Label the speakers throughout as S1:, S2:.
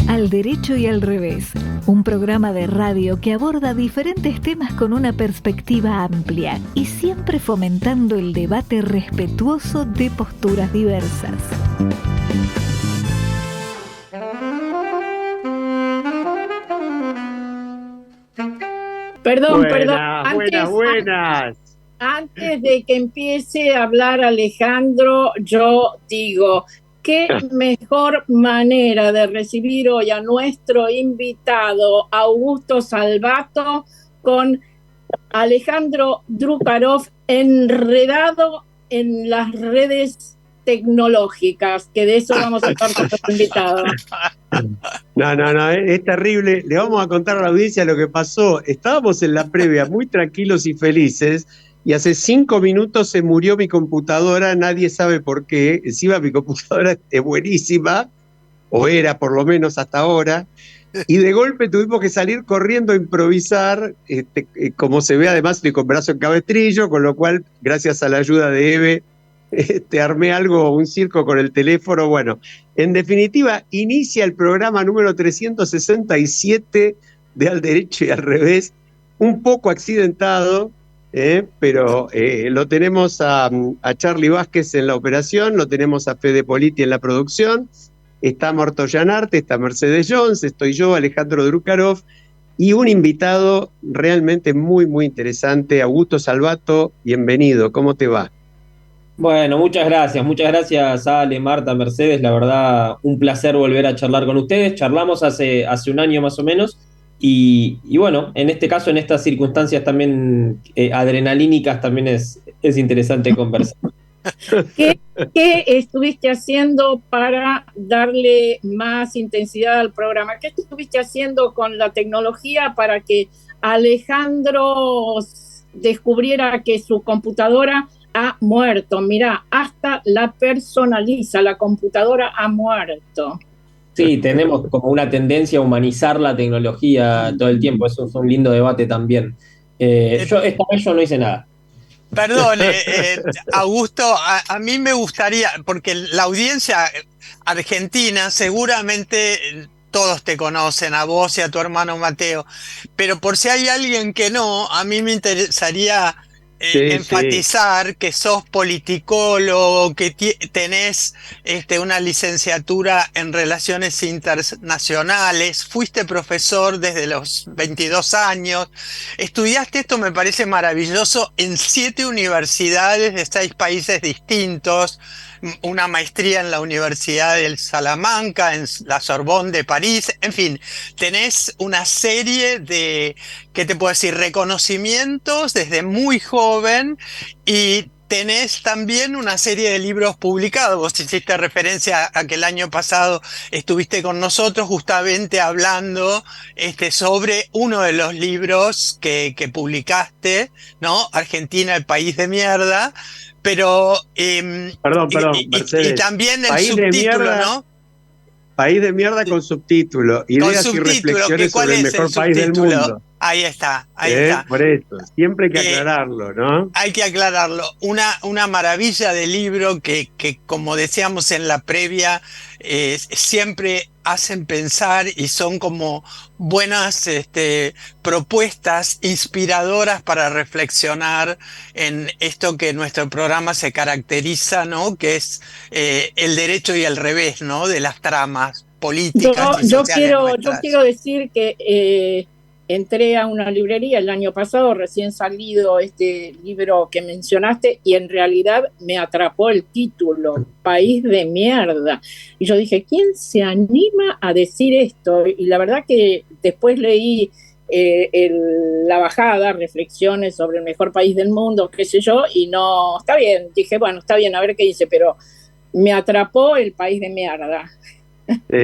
S1: Al Derecho y al Revés, un programa de radio que aborda diferentes temas con una perspectiva amplia y siempre fomentando el debate respetuoso de posturas diversas.
S2: Perdón.
S3: Buenas.
S2: Antes de que empiece a hablar Alejandro, yo digo, qué mejor manera de recibir hoy a nuestro invitado Augusto Salvato con Alejandro Drukarov enredado en las redes tecnológicas, que de eso vamos a estar con nuestro invitado.
S3: No, es terrible. Le vamos a contar a la audiencia lo que pasó. Estábamos en la previa muy tranquilos y felices y hace 5 minutos se murió mi computadora, nadie sabe por qué. Encima mi computadora es buenísima, o era por lo menos hasta ahora, y de golpe tuvimos que salir corriendo a improvisar, como se ve además estoy con brazo en cabestrillo, con lo cual gracias a la ayuda de Eve armé un circo con el teléfono. Bueno, en definitiva, inicia el programa número 367 de Al Derecho y al Revés, un poco accidentado, pero lo tenemos a Charlie Vázquez en la operación, lo tenemos a Fede Politi en la producción, está Marto Llanarte, está Mercedes Jones, estoy yo, Alejandro Drukarov, y un invitado realmente muy, muy interesante, Augusto Salvato. Bienvenido, ¿cómo te va?
S4: Bueno, muchas gracias Ale, Marta, Mercedes, la verdad un placer volver a charlar con ustedes. Charlamos hace un año más o menos y bueno, en este caso, en estas circunstancias también adrenalínicas, también es interesante conversar.
S2: ¿Qué estuviste haciendo para darle más intensidad al programa? ¿Qué estuviste haciendo con la tecnología para que Alejandro descubriera que su computadora ha muerto? Mirá, hasta la personaliza, la computadora ha muerto.
S4: Sí, tenemos como una tendencia a humanizar la tecnología todo el tiempo, eso es un lindo debate también. Esta vez yo no hice nada.
S5: Perdón, Augusto, a mí me gustaría, porque la audiencia argentina seguramente todos te conocen, a vos y a tu hermano Mateo, pero por si hay alguien que no, a mí me interesaría enfatizar que sos politicólogo, que tenés una licenciatura en Relaciones Internacionales, fuiste profesor desde los 22 años, estudiaste, esto me parece maravilloso, en 7 universidades de 6 países distintos, una maestría en la Universidad de Salamanca, en la Sorbonne de París, en fin, tenés una serie de, ¿qué te puedo decir?, reconocimientos desde muy joven y tenés también una serie de libros publicados. Vos hiciste referencia a que el año pasado estuviste con nosotros justamente hablando sobre uno de los libros que publicaste, ¿no? Argentina, el país de mierda. Pero
S3: perdón, Mercedes.
S5: y también el
S3: país
S5: subtítulo, ¿no?
S3: País de mierda con subtítulo. Ideas y reflexiones sobre el mejor país del mundo.
S5: Ahí está, ahí está.
S3: Por eso, siempre hay que aclararlo, ¿no?
S5: Hay que aclararlo. Una maravilla de libro que, como decíamos en la previa, siempre hacen pensar y son como buenas propuestas inspiradoras para reflexionar en esto que nuestro programa se caracteriza, ¿no? Que es el derecho y el revés, ¿no? De las tramas políticas y sociales
S2: yo quiero decir que entré a una librería el año pasado, recién salido este libro que mencionaste, y en realidad me atrapó el título, País de Mierda. Y yo dije, ¿quién se anima a decir esto? Y la verdad que después leí la bajada, reflexiones sobre el mejor país del mundo, qué sé yo, y no, está bien, dije, bueno, está bien, a ver qué dice, pero me atrapó el País de Mierda.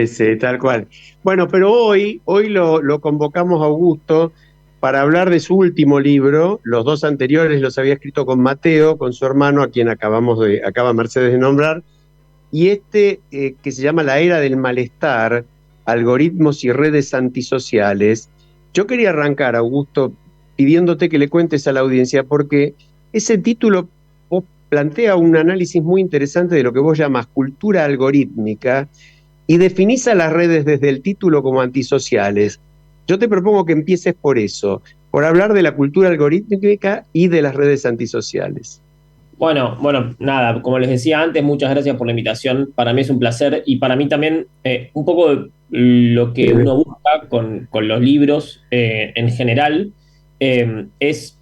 S3: Sí, tal cual. Bueno, pero hoy lo convocamos a Augusto para hablar de su último libro. Los 2 anteriores los había escrito con Mateo, con su hermano, a quien acaba Mercedes de nombrar, y que se llama La Era del Malestar, algoritmos y redes antisociales. Yo quería arrancar, Augusto, pidiéndote que le cuentes a la audiencia, porque ese título plantea un análisis muy interesante de lo que vos llamás cultura algorítmica, y definís a las redes desde el título como antisociales. Yo te propongo que empieces por eso, por hablar de la cultura algorítmica y de las redes antisociales.
S4: Bueno, nada, como les decía antes, muchas gracias por la invitación. Para mí es un placer y para mí también un poco lo que uno busca con los libros en general es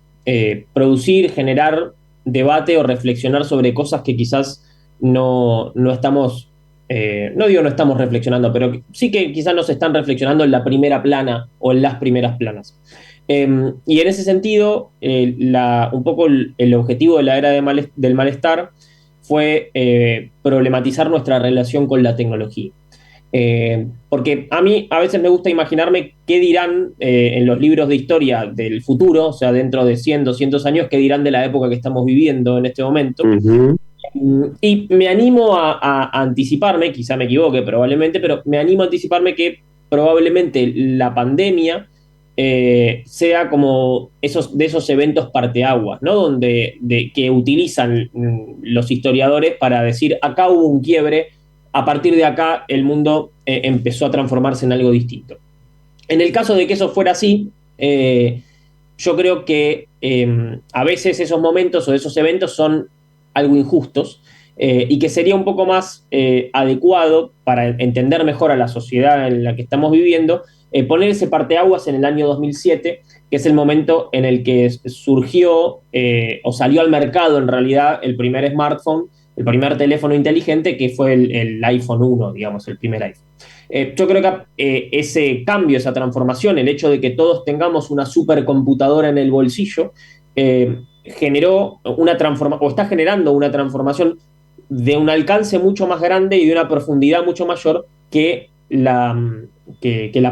S4: producir, generar debate o reflexionar sobre cosas que quizás no estamos, no digo no estamos reflexionando, pero sí que quizás nos están reflexionando en la primera plana o en las primeras planas. Y en ese sentido, un poco el objetivo de la era del malestar fue problematizar nuestra relación con la tecnología. Porque a mí a veces me gusta imaginarme qué dirán en los libros de historia del futuro, o sea, dentro de 100, 200 años, qué dirán de la época que estamos viviendo en este momento. Uh-huh. Y me animo a anticiparme, quizá me equivoque probablemente, pero me animo a anticiparme que probablemente la pandemia sea como de esos eventos parteaguas, ¿no? Que utilizan los historiadores para decir, acá hubo un quiebre, a partir de acá el mundo empezó a transformarse en algo distinto. En el caso de que eso fuera así, yo creo que a veces esos momentos o esos eventos son algo injustos y que sería un poco más adecuado para entender mejor a la sociedad en la que estamos viviendo, poner ese parteaguas en el año 2007, que es el momento en el que surgió o salió al mercado en realidad el primer smartphone, el primer teléfono inteligente, que fue el iPhone 1, digamos, el primer iPhone. Yo creo que ese cambio, esa transformación, el hecho de que todos tengamos una supercomputadora en el bolsillo, generó una transformación, o está generando una transformación de un alcance mucho más grande y de una profundidad mucho mayor que la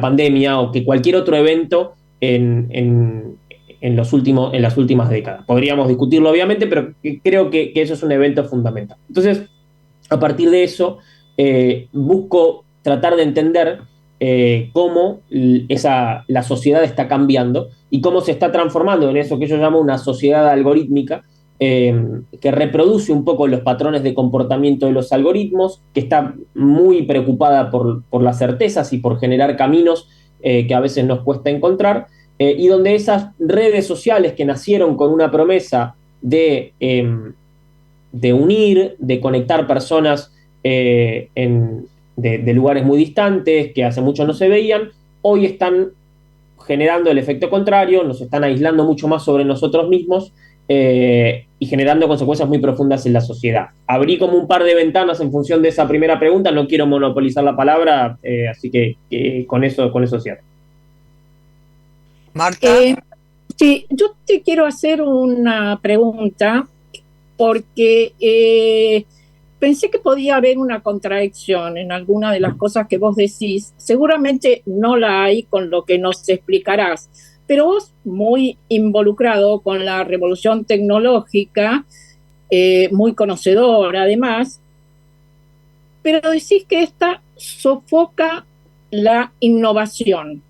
S4: pandemia o que cualquier otro evento en las últimas décadas. Podríamos discutirlo obviamente, pero creo que eso es un evento fundamental. Entonces, a partir de eso, busco tratar de entender cómo la sociedad está cambiando y cómo se está transformando en eso que yo llamo una sociedad algorítmica, que reproduce un poco los patrones de comportamiento de los algoritmos, que está muy preocupada por las certezas y por generar caminos que a veces nos cuesta encontrar, y donde esas redes sociales que nacieron con una promesa de unir, de conectar personas de lugares muy distantes, que hace mucho no se veían, hoy están generando el efecto contrario, nos están aislando mucho más sobre nosotros mismos y generando consecuencias muy profundas en la sociedad. Abrí como un par de ventanas en función de esa primera pregunta, no quiero monopolizar la palabra, así que con eso cierro.
S5: Marta.
S2: Sí, yo te quiero hacer una pregunta porque pensé que podía haber una contradicción en alguna de las cosas que vos decís. Seguramente no la hay con lo que nos explicarás, pero vos, muy involucrado con la revolución tecnológica, muy conocedor además, pero decís que esta sofoca la innovación.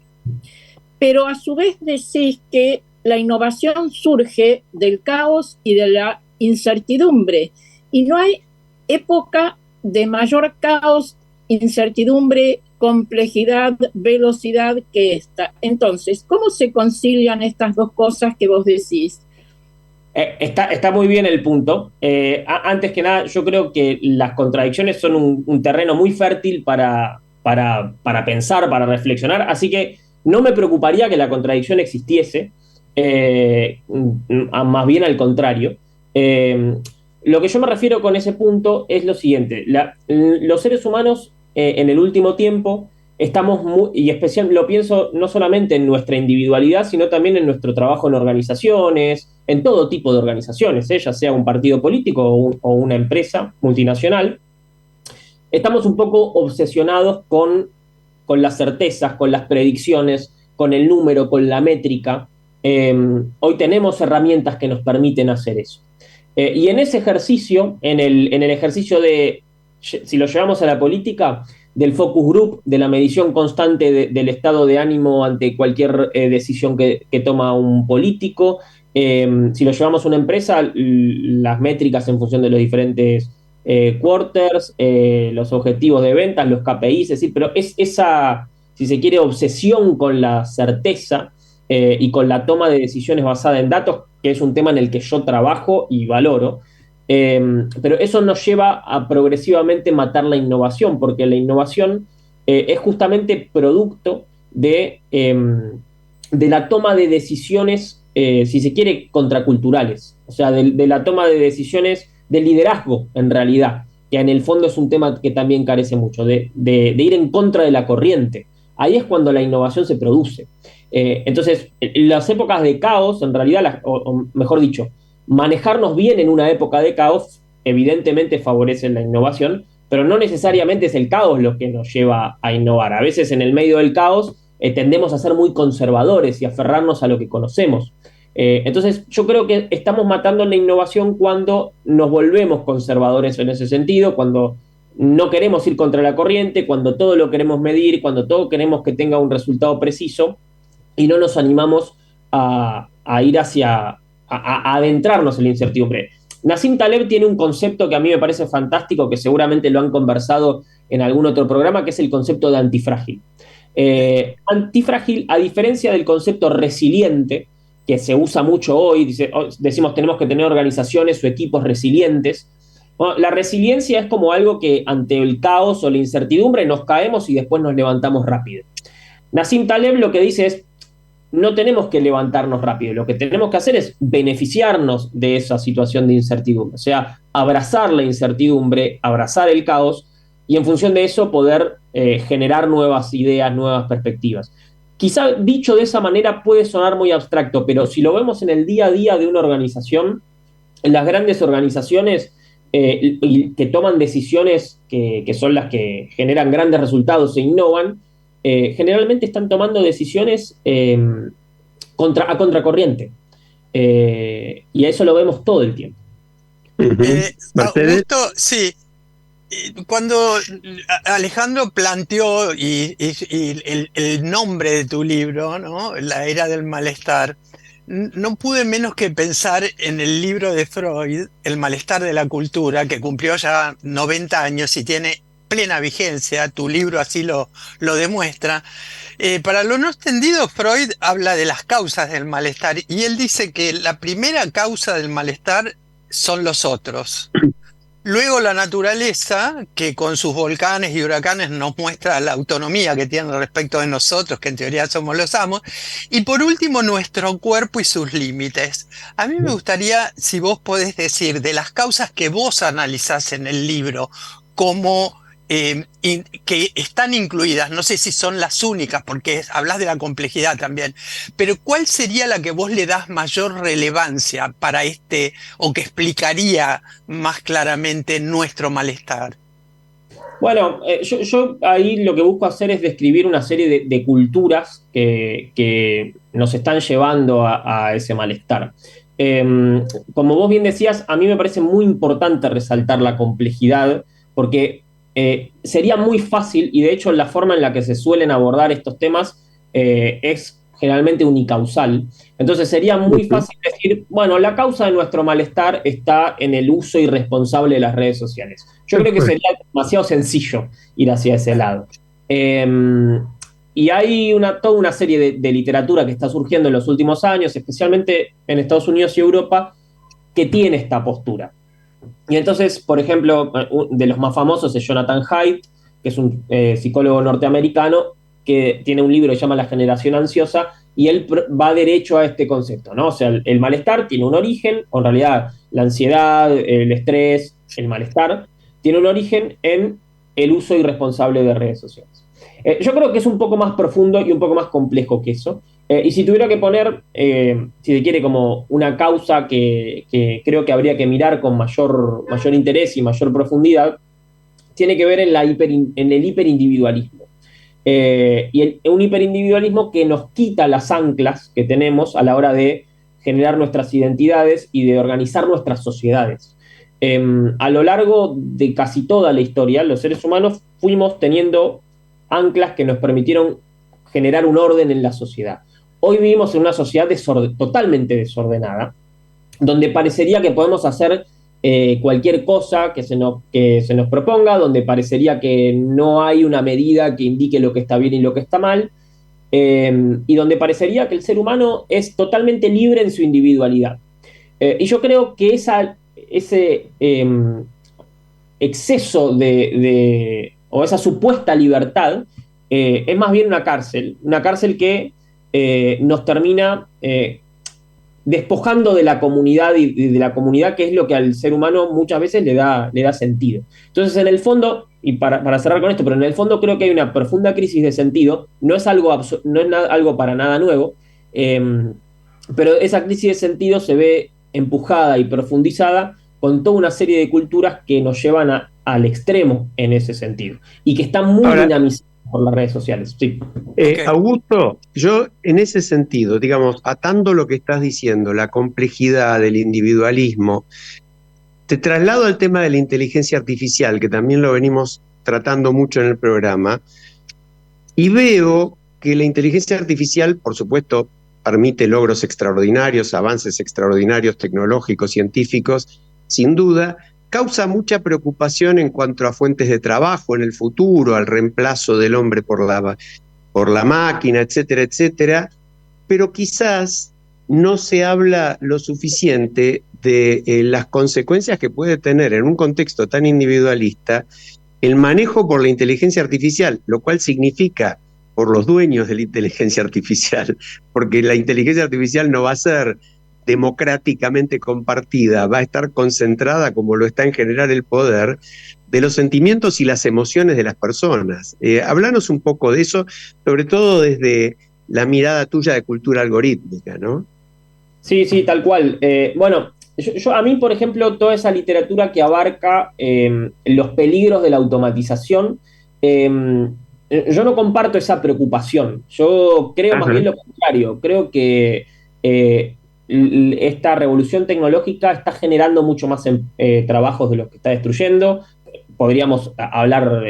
S2: Pero a su vez decís que la innovación surge del caos y de la incertidumbre, y no hay época de mayor caos, incertidumbre, complejidad, velocidad que esta. Entonces, ¿cómo se concilian estas dos cosas que vos decís?
S4: Está muy bien el punto. Antes que nada, yo creo que las contradicciones son un terreno muy fértil para pensar, para reflexionar, así que no me preocuparía que la contradicción existiese, más bien al contrario. Lo que yo me refiero con ese punto es lo siguiente. Los seres humanos en el último tiempo estamos y especial, lo pienso no solamente en nuestra individualidad, sino también en nuestro trabajo en organizaciones, en todo tipo de organizaciones, ya sea un partido político o una empresa multinacional. Estamos un poco obsesionados con las certezas, con las predicciones, con el número, con la métrica. Hoy tenemos herramientas que nos permiten hacer eso. Y en ese ejercicio, en el ejercicio de, si lo llevamos a la política, del focus group, de la medición constante del estado de ánimo ante cualquier decisión que toma un político, si lo llevamos a una empresa, las métricas en función de los diferentes quarters, los objetivos de ventas, los KPIs, es decir, pero es esa, si se quiere, obsesión con la certeza y con la toma de decisiones basada en datos, que es un tema en el que yo trabajo y valoro. Pero eso nos lleva a progresivamente matar la innovación, porque la innovación es justamente producto de la toma de decisiones, si se quiere, contraculturales, o sea, de la toma de decisiones de liderazgo, en realidad, que en el fondo es un tema que también carece mucho, de ir en contra de la corriente. Ahí es cuando la innovación se produce. Entonces, las épocas de caos, en realidad, o mejor dicho, manejarnos bien en una época de caos, evidentemente favorece la innovación, pero no necesariamente es el caos lo que nos lleva a innovar. A veces en el medio del caos tendemos a ser muy conservadores y aferrarnos a lo que conocemos. Entonces yo creo que estamos matando la innovación cuando nos volvemos conservadores en ese sentido, cuando no queremos ir contra la corriente, cuando todo lo queremos medir, cuando todo queremos que tenga un resultado preciso y no nos animamos a ir a adentrarnos en la incertidumbre. Nassim Taleb tiene un concepto que a mí me parece fantástico, que seguramente lo han conversado en algún otro programa, que es el concepto de antifrágil. Antifrágil, a diferencia del concepto resiliente, que se usa mucho hoy, decimos tenemos que tener organizaciones o equipos resilientes. Bueno, la resiliencia es como algo que ante el caos o la incertidumbre nos caemos y después nos levantamos rápido. Nassim Taleb lo que dice es, no tenemos que levantarnos rápido, lo que tenemos que hacer es beneficiarnos de esa situación de incertidumbre, o sea, abrazar la incertidumbre, abrazar el caos y en función de eso poder generar nuevas ideas, nuevas perspectivas. Quizá dicho de esa manera puede sonar muy abstracto, pero si lo vemos en el día a día de una organización, en las grandes organizaciones que toman decisiones que son las que generan grandes resultados e innovan, generalmente están tomando decisiones a contracorriente. Y a eso lo vemos todo el tiempo.
S5: Augusto, sí. Cuando Alejandro planteó el nombre de tu libro, ¿no? La era del malestar, no pude menos que pensar en el libro de Freud, El malestar de la cultura, que cumplió ya 90 años y tiene plena vigencia. Tu libro así lo demuestra. Para los no entendidos, Freud habla de las causas del malestar y él dice que la primera causa del malestar son los otros. Luego la naturaleza, que con sus volcanes y huracanes nos muestra la autonomía que tiene respecto de nosotros, que en teoría somos los amos. Y por último, nuestro cuerpo y sus límites. A mí me gustaría, si vos podés decir, de las causas que vos analizás en el libro, como que están incluidas, no sé si son las únicas, porque hablas de la complejidad también, pero ¿cuál sería la que vos le das mayor relevancia para o que explicaría más claramente nuestro malestar?
S4: Bueno, yo ahí lo que busco hacer es describir una serie de culturas que nos están llevando a ese malestar. Como vos bien decías, a mí me parece muy importante resaltar la complejidad, porque sería muy fácil, y de hecho la forma en la que se suelen abordar estos temas es generalmente unicausal. Entonces sería muy fácil decir, bueno, la causa de nuestro malestar está en el uso irresponsable de las redes sociales. Yo creo que sería demasiado sencillo ir hacia ese lado. Y hay toda una serie de literatura que está surgiendo en los últimos años, especialmente en Estados Unidos y Europa, que tiene esta postura. Y entonces, por ejemplo, de los más famosos es Jonathan Haidt, que es un psicólogo norteamericano que tiene un libro que se llama La generación ansiosa, y él va derecho a este concepto, ¿no? O sea, el malestar tiene un origen, o en realidad la ansiedad, el estrés, el malestar, tiene un origen en el uso irresponsable de redes sociales. Yo creo que es un poco más profundo y un poco más complejo que eso. Y si tuviera que poner, si se quiere, como una causa que creo que habría que mirar con mayor interés y mayor profundidad, tiene que ver en el hiperindividualismo. Y un hiperindividualismo que nos quita las anclas que tenemos a la hora de generar nuestras identidades y de organizar nuestras sociedades. A lo largo de casi toda la historia, los seres humanos fuimos teniendo anclas que nos permitieron generar un orden en la sociedad. Hoy vivimos en una sociedad totalmente desordenada, donde parecería que podemos hacer cualquier cosa que se nos proponga, donde parecería que no hay una medida que indique lo que está bien y lo que está mal, y donde parecería que el ser humano es totalmente libre en su individualidad. Y yo creo que ese exceso o esa supuesta libertad es más bien una cárcel que nos termina despojando de la comunidad y de la comunidad, que es lo que al ser humano muchas veces le da sentido. Entonces, en el fondo, y para cerrar con esto, pero en el fondo creo que hay una profunda crisis de sentido, no es algo para nada nuevo, pero esa crisis de sentido se ve empujada y profundizada con toda una serie de culturas que nos llevan al extremo en ese sentido, y que están muy dinamizadas por las redes sociales. Sí.
S3: Okay. Augusto, yo en ese sentido, digamos, atando lo que estás diciendo, la complejidad del individualismo, te traslado al tema de la inteligencia artificial, que también lo venimos tratando mucho en el programa, y veo que la inteligencia artificial, por supuesto, permite logros extraordinarios, avances extraordinarios tecnológicos, científicos, sin duda, causa mucha preocupación en cuanto a fuentes de trabajo en el futuro, al reemplazo del hombre por la máquina, etcétera, etcétera, pero quizás no se habla lo suficiente de las consecuencias que puede tener en un contexto tan individualista el manejo por la inteligencia artificial, lo cual significa por los dueños de la inteligencia artificial, porque la inteligencia artificial no va a ser democráticamente compartida, va a estar concentrada, como lo está en general el poder, de los sentimientos y las emociones de las personas. Háblanos un poco de eso, sobre todo desde la mirada tuya de cultura algorítmica, ¿no?
S4: Sí, tal cual. Bueno, a mí, por ejemplo, toda esa literatura que abarca los peligros de la automatización, yo no comparto esa preocupación. Yo creo más bien lo contrario. Creo que esta revolución tecnológica está generando mucho más trabajos de los que está destruyendo. Podríamos hablar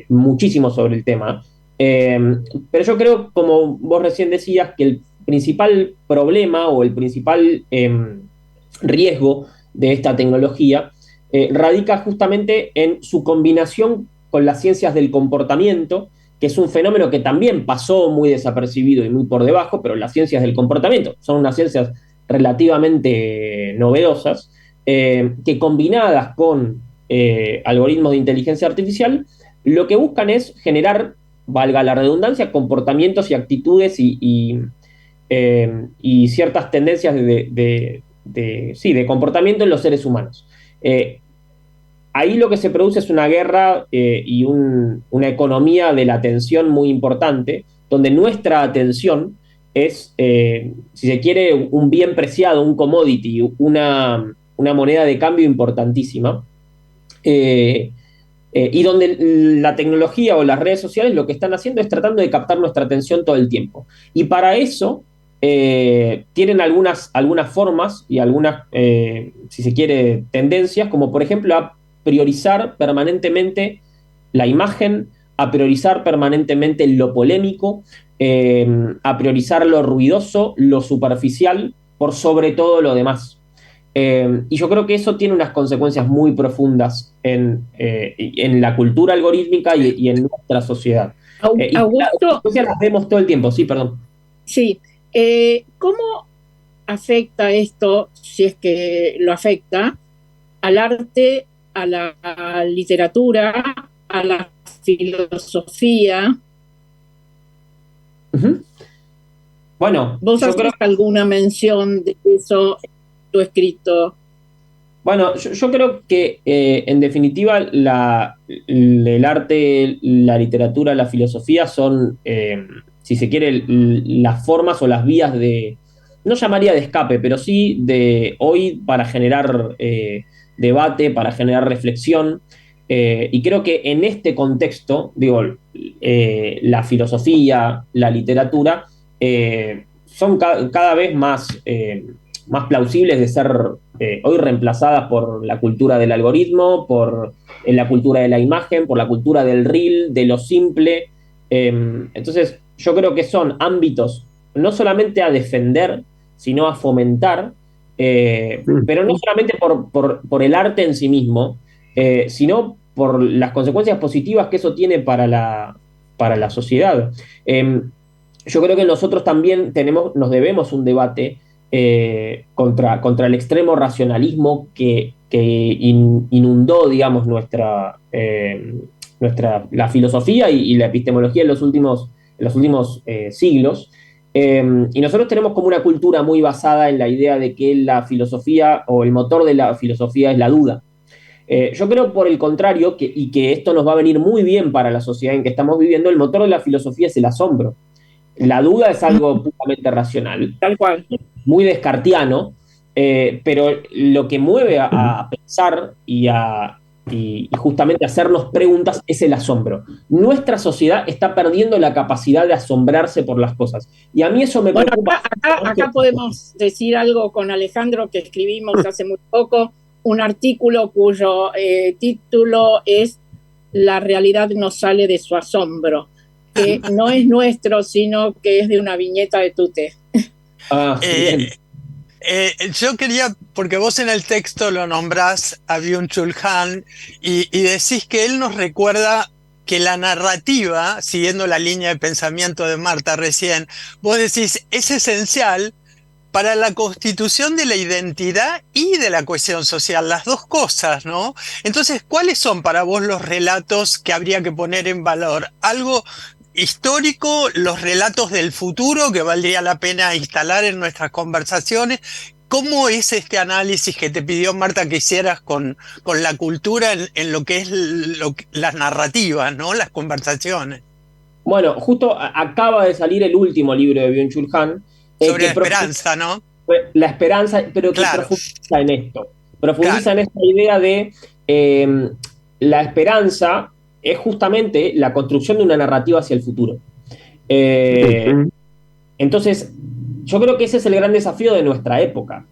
S4: muchísimo sobre el tema. Pero yo creo, como vos recién decías, que el principal problema o el principal riesgo de esta tecnología radica justamente en su combinación con las ciencias del comportamiento, que es un fenómeno que también pasó muy desapercibido y muy por debajo, pero las ciencias del comportamiento son unas ciencias relativamente novedosas, que combinadas con algoritmos de inteligencia artificial, lo que buscan es generar, valga la redundancia, comportamientos y actitudes y ciertas tendencias de comportamiento en los seres humanos. Ahí lo que se produce es una guerra y una economía de la atención muy importante, donde nuestra atención es, si se quiere, un bien preciado, un commodity, una moneda de cambio importantísima, y donde la tecnología o las redes sociales lo que están haciendo es tratando de captar nuestra atención todo el tiempo. Y para eso tienen algunas formas y algunas, si se quiere, tendencias, como por ejemplo a priorizar permanentemente la imagen, a priorizar permanentemente lo polémico, a priorizar lo ruidoso, lo superficial, por sobre todo lo demás. Y yo creo que eso tiene unas consecuencias muy profundas en la cultura algorítmica y en nuestra sociedad.
S2: Augusto,
S4: las vemos todo el tiempo, sí, perdón.
S2: Sí. ¿Cómo afecta esto, si es que lo afecta, al arte, a la literatura, a la filosofía?
S4: Bueno,
S2: ¿vos haces alguna mención de eso en tu escrito?
S4: Bueno, yo creo que en definitiva el arte, la literatura, la filosofía son, si se quiere, las formas o las vías no llamaría de escape, pero sí de hoy para generar debate, para generar reflexión. Y creo que en este contexto, digo, la filosofía, la literatura, son cada vez más plausibles de ser hoy reemplazadas por la cultura del algoritmo, por la cultura de la imagen, por la cultura del reel, de lo simple. Entonces, yo creo que son ámbitos no solamente a defender, sino a fomentar, pero no solamente por el arte en sí mismo, sino por las consecuencias positivas que eso tiene para la sociedad. Yo creo que nosotros también nos debemos un debate contra el extremo racionalismo que inundó, digamos, la filosofía y la epistemología en los últimos siglos. Y nosotros tenemos como una cultura muy basada en la idea de que la filosofía o el motor de la filosofía es la duda. Yo creo, por el contrario, y que esto nos va a venir muy bien para la sociedad en que estamos viviendo, el motor de la filosofía es el asombro. La duda es algo puramente racional,
S2: Tal cual.
S4: muy descartiano, pero lo que mueve a pensar y justamente hacernos preguntas es el asombro. Nuestra sociedad está perdiendo la capacidad de asombrarse por las cosas. Y a mí eso me preocupa.
S2: Acá podemos decir algo con Alejandro que escribimos hace muy poco, un artículo cuyo título es "La realidad no sale de su asombro", que no es nuestro, sino que es de una viñeta de Tute.
S5: Yo quería, porque vos en el texto lo nombrás a Byung-Chul Han y decís que él nos recuerda que la narrativa, siguiendo la línea de pensamiento de Marta recién, vos decís, es esencial para la constitución de la identidad y de la cohesión social, las dos cosas, ¿no? Entonces, ¿cuáles son para vos los relatos que habría que poner en valor? ¿Algo histórico, los relatos del futuro que valdría la pena instalar en nuestras conversaciones? ¿Cómo es este análisis que te pidió Marta que hicieras con la cultura en lo que es las narrativas, ¿no? Las conversaciones.
S4: Bueno, justo acaba de salir el último libro de Byung-Chul Han.
S5: Sobre la esperanza, ¿no?
S4: La esperanza, pero que profundiza en esto. Profundiza en esta idea de la esperanza es justamente la construcción de una narrativa hacia el futuro. Entonces, yo creo que ese es el gran desafío de nuestra época.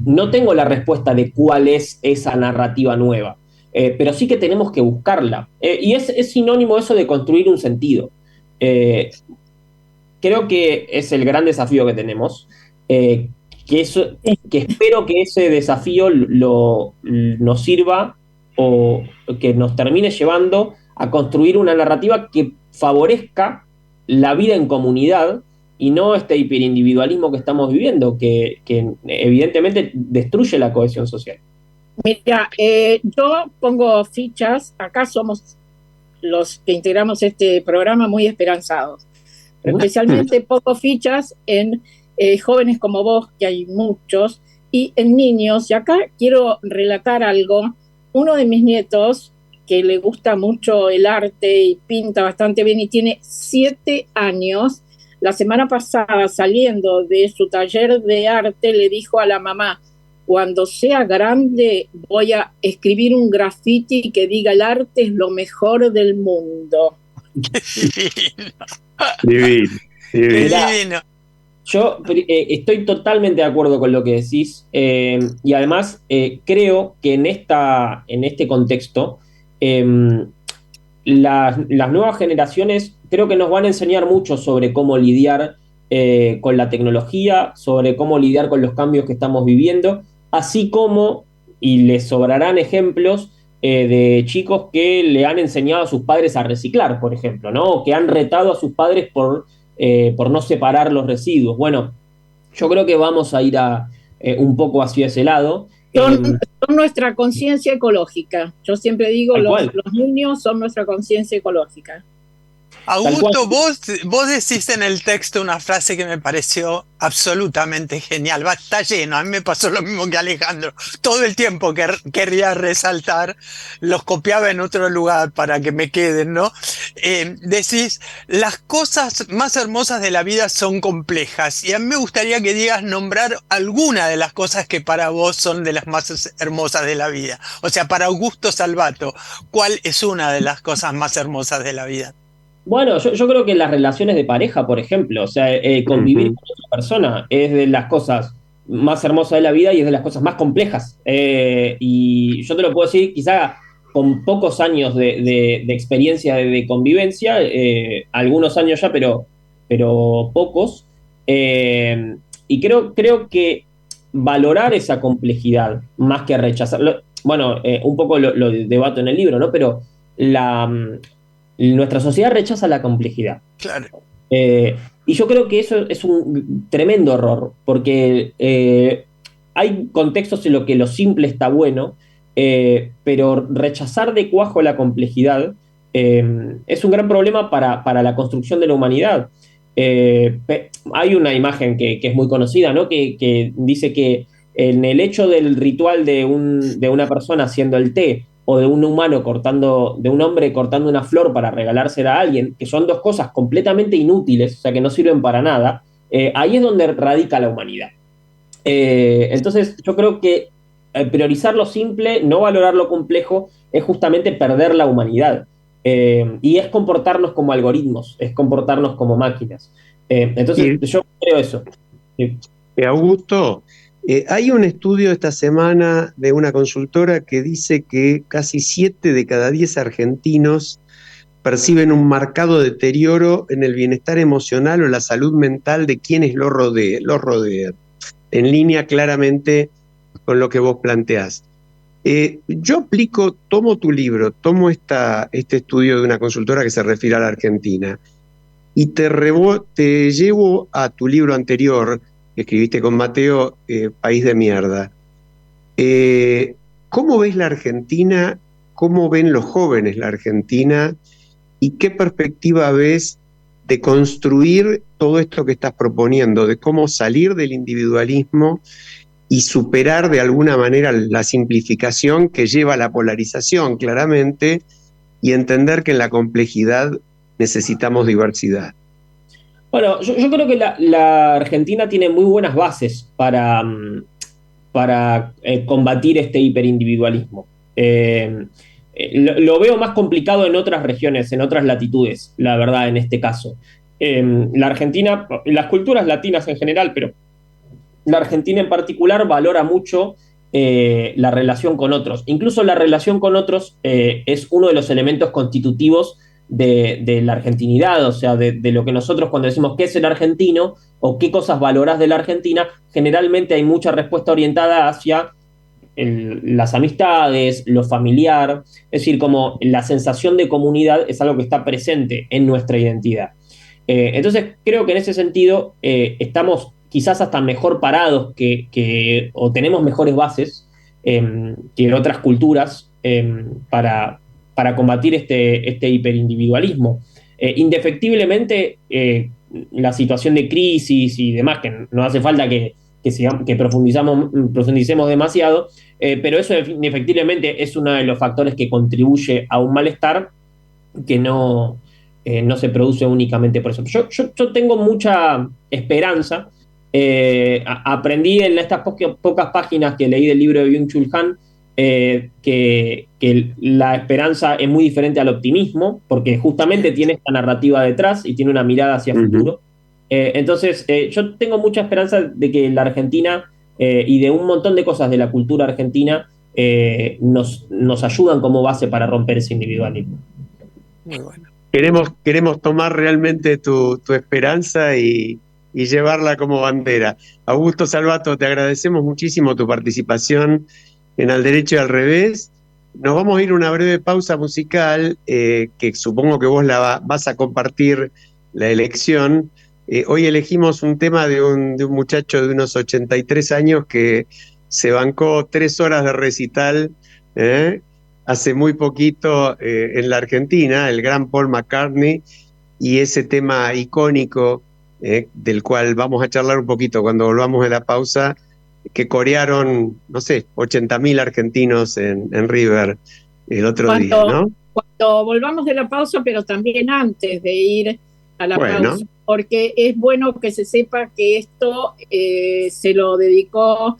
S4: No tengo la respuesta de cuál es esa narrativa nueva, pero sí que tenemos que buscarla. Y es sinónimo eso de construir un sentido. Creo que es el gran desafío que tenemos, que espero que ese desafío nos sirva o que nos termine llevando a construir una narrativa que favorezca la vida en comunidad y no este hiperindividualismo que estamos viviendo, que evidentemente destruye la cohesión social.
S2: Mira, yo pongo fichas, acá somos los que integramos este programa muy esperanzados. Especialmente pongo fichas en jóvenes como vos, que hay muchos, y en niños. Y acá quiero relatar algo. Uno de mis nietos, que le gusta mucho el arte y pinta bastante bien y tiene 7 años, la semana pasada, saliendo de su taller de arte, le dijo a la mamá: cuando sea grande voy a escribir un graffiti que diga el arte es lo mejor del mundo.
S3: Divino.
S5: Divino.
S4: Yo estoy totalmente de acuerdo con lo que decís, y además creo que en este contexto las nuevas generaciones creo que nos van a enseñar mucho sobre cómo lidiar con la tecnología, sobre cómo lidiar con los cambios que estamos viviendo, así como, y les sobrarán ejemplos, de chicos que le han enseñado a sus padres a reciclar, por ejemplo, ¿no? O que han retado a sus padres por no separar los residuos. Bueno, yo creo que vamos a ir un poco hacia ese lado.
S2: Son nuestra conciencia ecológica. Yo siempre digo, los niños son nuestra conciencia ecológica.
S5: Augusto, vos decís en el texto una frase que me pareció absolutamente genial. Está lleno, a mí me pasó lo mismo que Alejandro. Todo el tiempo que querría resaltar, los copiaba en otro lugar para que me queden, ¿no? Decís, las cosas más hermosas de la vida son complejas. Y a mí me gustaría que digas nombrar alguna de las cosas que para vos son de las más hermosas de la vida. O sea, para Augusto Salvato, ¿cuál es una de las cosas más hermosas de la vida?
S4: Bueno, yo creo que las relaciones de pareja, por ejemplo, o sea, convivir con otra persona es de las cosas más hermosas de la vida y es de las cosas más complejas. Y yo te lo puedo decir, quizá con pocos años de experiencia de convivencia, algunos años ya, pero pocos. creo que valorar esa complejidad más que rechazarlo, bueno, un poco lo debato en el libro, ¿no? Pero nuestra sociedad rechaza la complejidad.
S5: Claro.
S4: Y yo creo que eso es un tremendo error, porque hay contextos en los que lo simple está bueno, pero rechazar de cuajo la complejidad es un gran problema para la construcción de la humanidad. Hay una imagen que es muy conocida, ¿no? Que dice que en el hecho del ritual de una persona haciendo el té o de un humano de un hombre cortando una flor para regalársela a alguien, que son dos cosas completamente inútiles, o sea, que no sirven para nada, ahí es donde radica la humanidad. Entonces, yo creo que priorizar lo simple, no valorar lo complejo, es justamente perder la humanidad. Y es comportarnos como algoritmos, es comportarnos como máquinas. Entonces, yo creo eso. Sí.
S3: Augusto, hay un estudio esta semana de una consultora que dice que casi 7 de cada 10 argentinos perciben un marcado deterioro en el bienestar emocional o la salud mental de quienes los rodean, en línea claramente con lo que vos planteás. Yo tomo tu libro, tomo este estudio de una consultora que se refiere a la Argentina y te llevo a tu libro anterior que escribiste con Mateo, País de Mierda. ¿Cómo ves la Argentina? ¿Cómo ven los jóvenes la Argentina? ¿Y qué perspectiva ves de construir todo esto que estás proponiendo, de cómo salir del individualismo y superar de alguna manera la simplificación que lleva a la polarización, claramente, y entender que en la complejidad necesitamos diversidad?
S4: Bueno, yo creo que la Argentina tiene muy buenas bases para combatir este hiperindividualismo. Lo veo más complicado en otras regiones, en otras latitudes, la verdad, en este caso. La Argentina, las culturas latinas en general, pero la Argentina en particular valora mucho la relación con otros. Incluso la relación con otros es uno de los elementos constitutivos de la argentinidad, o sea, de lo que nosotros cuando decimos qué es el argentino o qué cosas valorás de la Argentina, generalmente hay mucha respuesta orientada hacia las amistades, lo familiar, es decir, como la sensación de comunidad es algo que está presente en nuestra identidad. Entonces, creo que en ese sentido estamos quizás hasta mejor parados o tenemos mejores bases que otras culturas para combatir este hiperindividualismo. Indefectiblemente, la situación de crisis y demás, que no hace falta que profundicemos demasiado, pero eso indefectiblemente es uno de los factores que contribuye a un malestar que no se produce únicamente por eso. Yo tengo mucha esperanza. Aprendí en estas pocas páginas que leí del libro de Byung-Chul Han que la esperanza es muy diferente al optimismo, porque justamente tiene esta narrativa detrás y tiene una mirada hacia futuro. Entonces, yo tengo mucha esperanza de que la Argentina y de un montón de cosas de la cultura argentina nos ayudan como base para romper ese individualismo.
S5: Muy bueno.
S3: Queremos tomar realmente tu esperanza y llevarla como bandera. Augusto Salvato, te agradecemos muchísimo tu participación en Al Derecho y al Revés. Nos vamos a ir a una breve pausa musical, que supongo que vos vas a compartir la elección. Hoy elegimos un tema de un muchacho de unos 83 años que se bancó 3 horas de recital hace muy poquito en la Argentina, el gran Paul McCartney, y ese tema icónico del cual vamos a charlar un poquito cuando volvamos de la pausa, que corearon, no sé, 80.000 argentinos en River el otro día, ¿no?
S2: Cuando volvamos de la pausa, pero también antes de ir a la pausa, porque es bueno que se sepa que esto se lo dedicó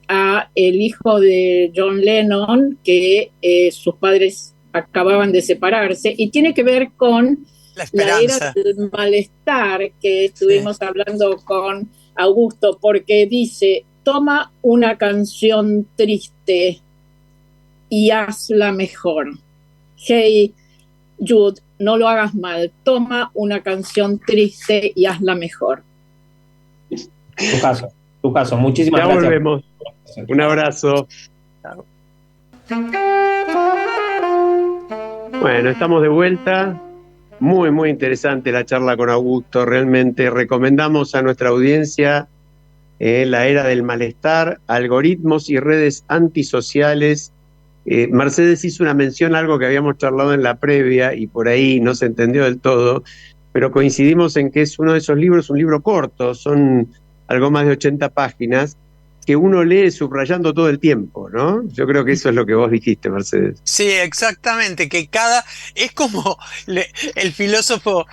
S2: a el hijo de John Lennon, que sus padres acababan de separarse, y tiene que ver con la era del malestar que estuvimos hablando con Augusto, porque dice: toma una canción triste y hazla mejor. Hey Jude, no lo hagas mal, toma una canción triste y hazla mejor.
S4: Tu caso. Muchísimas
S3: Ya
S4: gracias.
S3: volvemos. Un abrazo. Chao. Bueno, estamos de vuelta. Muy, muy interesante la charla con Augusto. Realmente recomendamos a nuestra audiencia La Era del Malestar, algoritmos y redes antisociales. Mercedes hizo una mención a algo que habíamos charlado en la previa y por ahí no se entendió del todo, pero coincidimos en que es uno de esos libros, un libro corto, son algo más de 80 páginas, que uno lee subrayando todo el tiempo, ¿no? Yo creo que eso es lo que vos dijiste, Mercedes.
S5: Sí, exactamente, es como el filósofo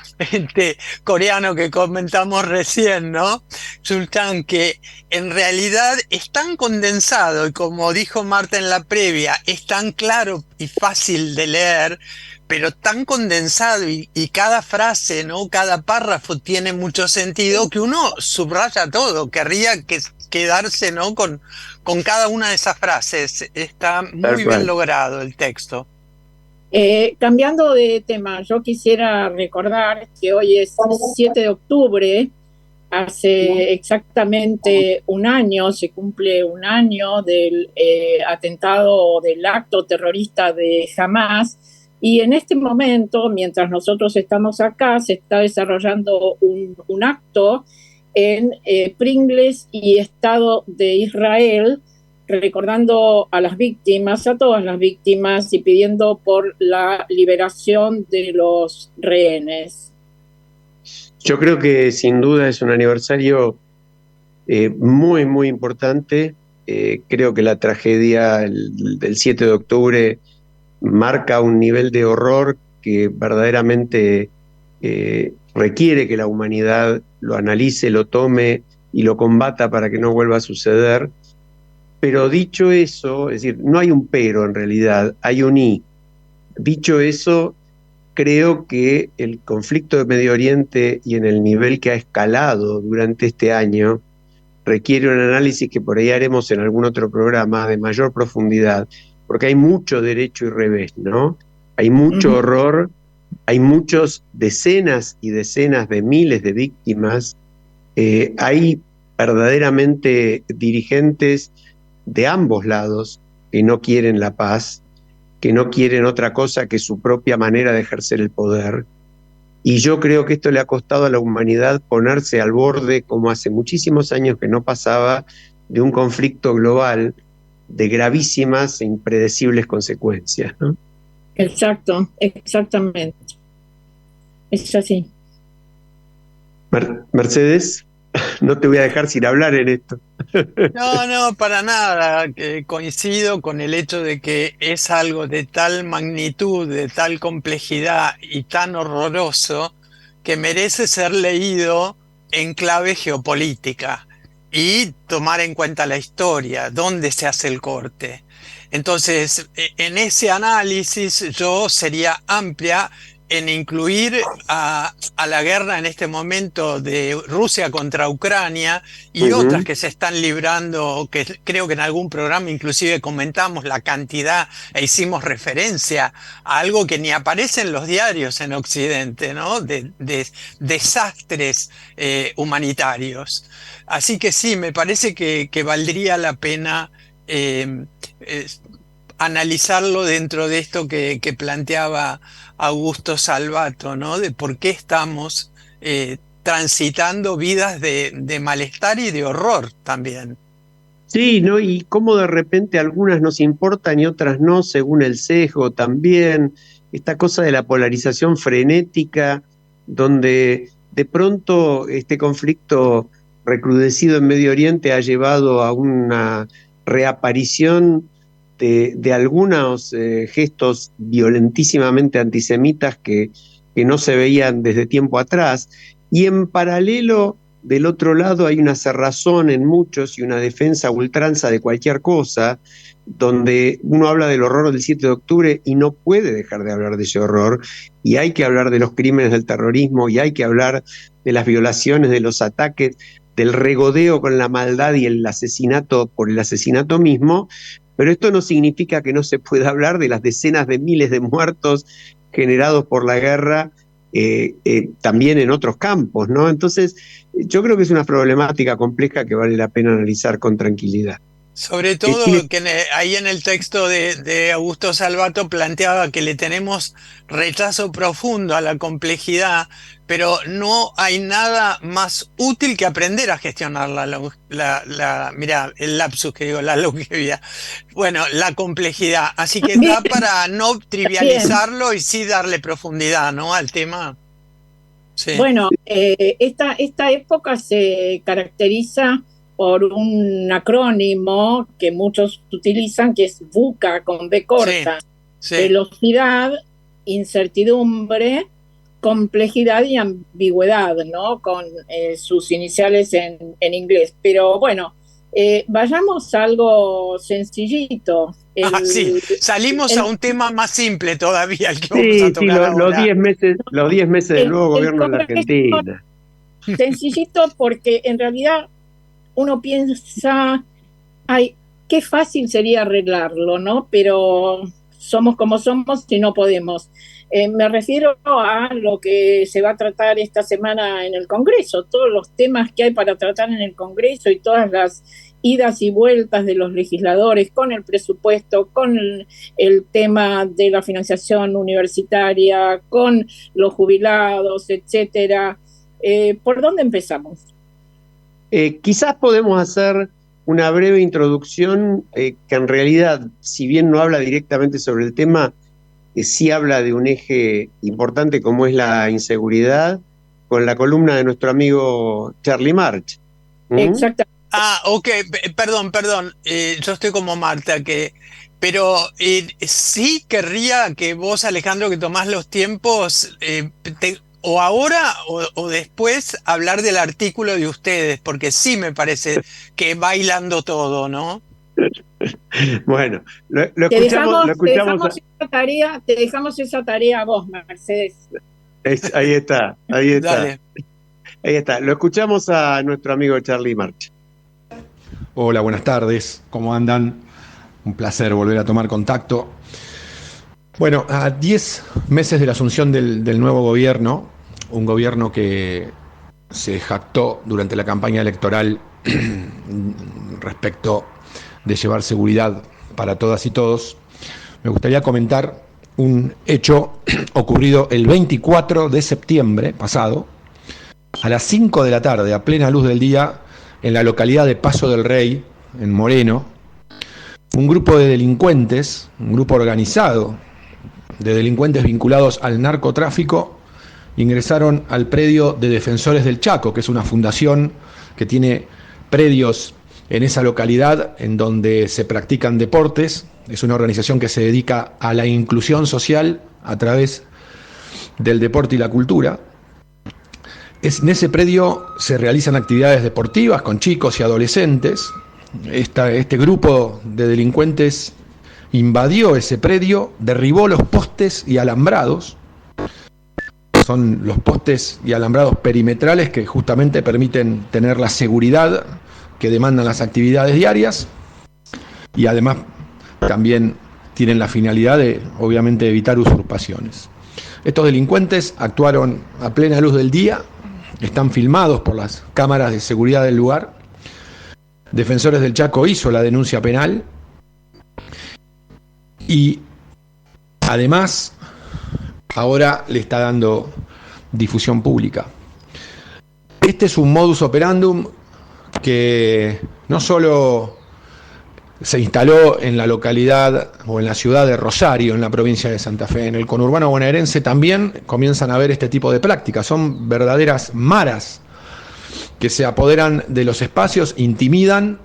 S5: coreano que comentamos recién, ¿no? Sultán, que en realidad es tan condensado y como dijo Marta en la previa, es tan claro y fácil de leer, pero tan condensado y cada frase, ¿no? Cada párrafo tiene mucho sentido que uno subraya todo, querría quedarse, ¿no? Con cada una de esas frases. Está muy bien logrado el texto.
S2: Cambiando de tema, yo quisiera recordar que hoy es 7 de octubre, hace exactamente un año, se cumple un año del atentado, del acto terrorista de Hamás, y en este momento, mientras nosotros estamos acá, se está desarrollando un acto en Pringles y Estado de Israel, recordando a las víctimas, a todas las víctimas, y pidiendo por la liberación de los rehenes.
S3: Yo creo que sin duda es un aniversario muy, muy importante. Creo que la tragedia del 7 de octubre marca un nivel de horror que verdaderamente requiere que la humanidad lo analice, lo tome y lo combata para que no vuelva a suceder. Pero dicho eso, es decir, no hay un pero en realidad, hay un y. Dicho eso, creo que el conflicto de Medio Oriente y en el nivel que ha escalado durante este año requiere un análisis que por ahí haremos en algún otro programa de mayor profundidad, porque hay mucho derecho y revés, ¿no? Hay mucho horror, hay muchos decenas y decenas de miles de víctimas, hay verdaderamente dirigentes de ambos lados que no quieren la paz, que no quieren otra cosa que su propia manera de ejercer el poder. Y yo creo que esto le ha costado a la humanidad ponerse al borde, como hace muchísimos años que no pasaba, de un conflicto global de gravísimas e impredecibles consecuencias, ¿no?
S2: Exacto, exactamente. Es así.
S3: Mercedes, no te voy a dejar sin hablar en esto.
S5: No, para nada. Coincido con el hecho de que es algo de tal magnitud, de tal complejidad y tan horroroso que merece ser leído en clave geopolítica y tomar en cuenta la historia, dónde se hace el corte. Entonces, en ese análisis yo sería amplia en incluir a la guerra en este momento de Rusia contra Ucrania y otras que se están librando, que creo que en algún programa inclusive comentamos la cantidad e hicimos referencia a algo que ni aparece en los diarios en Occidente, ¿no? De desastres humanitarios. Así que sí, me parece que valdría la pena analizarlo dentro de esto que planteaba Augusto Salvato, ¿no? De por qué estamos transitando vidas de malestar y de horror también.
S3: Sí, ¿no? Y cómo de repente algunas nos importan y otras no, según el sesgo también. Esta cosa de la polarización frenética, donde de pronto este conflicto recrudecido en Medio Oriente ha llevado a una reaparición de algunos gestos violentísimamente antisemitas que no se veían desde tiempo atrás. Y en paralelo, del otro lado, hay una cerrazón en muchos y una defensa a ultranza de cualquier cosa, donde uno habla del horror del 7 de octubre y no puede dejar de hablar de ese horror, y hay que hablar de los crímenes del terrorismo, y hay que hablar de las violaciones, de los ataques, del regodeo con la maldad y el asesinato por el asesinato mismo, pero esto no significa que no se pueda hablar de las decenas de miles de muertos generados por la guerra también en otros campos, ¿no? Entonces, yo creo que es una problemática compleja que vale la pena analizar con tranquilidad.
S5: Sobre todo que ahí en el texto de Augusto Salvato planteaba que le tenemos rechazo profundo a la complejidad, pero no hay nada más útil que aprender a gestionar mirá, el lapsus que digo, la longevidad. Bueno, la complejidad. Así que da para no trivializarlo y sí darle profundidad, ¿no?, al tema. Sí.
S2: Bueno, esta época se caracteriza por un acrónimo que muchos utilizan, que es VUCA, con B corta.
S5: Sí.
S2: Velocidad, incertidumbre, complejidad y ambigüedad, ¿no? Con sus iniciales en inglés. Pero bueno, vayamos a algo sencillito.
S5: Sí, salimos a un tema más simple todavía, el que vamos a tocar ahora.
S3: Los 10 meses del nuevo gobierno en la Argentina.
S2: Sencillito, porque en realidad uno piensa, ay, qué fácil sería arreglarlo, ¿no? Pero somos como somos y no podemos. Me refiero a lo que se va a tratar esta semana en el Congreso, todos los temas que hay para tratar en el Congreso y todas las idas y vueltas de los legisladores con el presupuesto, con el tema de la financiación universitaria, con los jubilados, etcétera. ¿Por dónde empezamos?
S3: Quizás podemos hacer una breve introducción que en realidad, si bien no habla directamente sobre el tema, sí habla de un eje importante como es la inseguridad, con la columna de nuestro amigo Charlie March.
S2: Exactamente.
S5: Ok, perdón, yo estoy como Marta, pero sí querría que vos, Alejandro, que tomás los tiempos, o ahora o después, hablar del artículo de ustedes, porque sí me parece que va hilando todo, ¿no?
S3: Bueno, lo escuchamos.
S2: Te dejamos esa tarea a vos, Mercedes.
S3: Ahí está.
S5: Dale.
S3: Ahí está. Lo escuchamos a nuestro amigo Charlie March.
S6: Hola, buenas tardes. ¿Cómo andan? Un placer volver a tomar contacto. Bueno, a 10 meses de la asunción del nuevo gobierno, un gobierno que se jactó durante la campaña electoral respecto de llevar seguridad para todas y todos, me gustaría comentar un hecho ocurrido el 24 de septiembre pasado, a las 5 de la tarde, a plena luz del día, en la localidad de Paso del Rey, en Moreno. Un grupo de delincuentes, un grupo organizado de delincuentes vinculados al narcotráfico, ingresaron al predio de Defensores del Chaco, que es una fundación que tiene predios en esa localidad en donde se practican deportes. Es una organización que se dedica a la inclusión social a través del deporte y la cultura. En ese predio se realizan actividades deportivas con chicos y adolescentes. Este grupo de delincuentes invadió ese predio, derribó los postes y alambrados. Son los postes y alambrados perimetrales que justamente permiten tener la seguridad que demandan las actividades diarias, y además también tienen la finalidad de, obviamente, evitar usurpaciones. Estos delincuentes actuaron a plena luz del día, están filmados por las cámaras de seguridad del lugar. Defensores del Chaco hizo la denuncia penal y además ahora le está dando difusión pública. Este es un modus operandum que no solo se instaló en la localidad o en la ciudad de Rosario, en la provincia de Santa Fe. En el conurbano bonaerense también comienzan a ver este tipo de prácticas. Son verdaderas maras que se apoderan de los espacios, intimidan,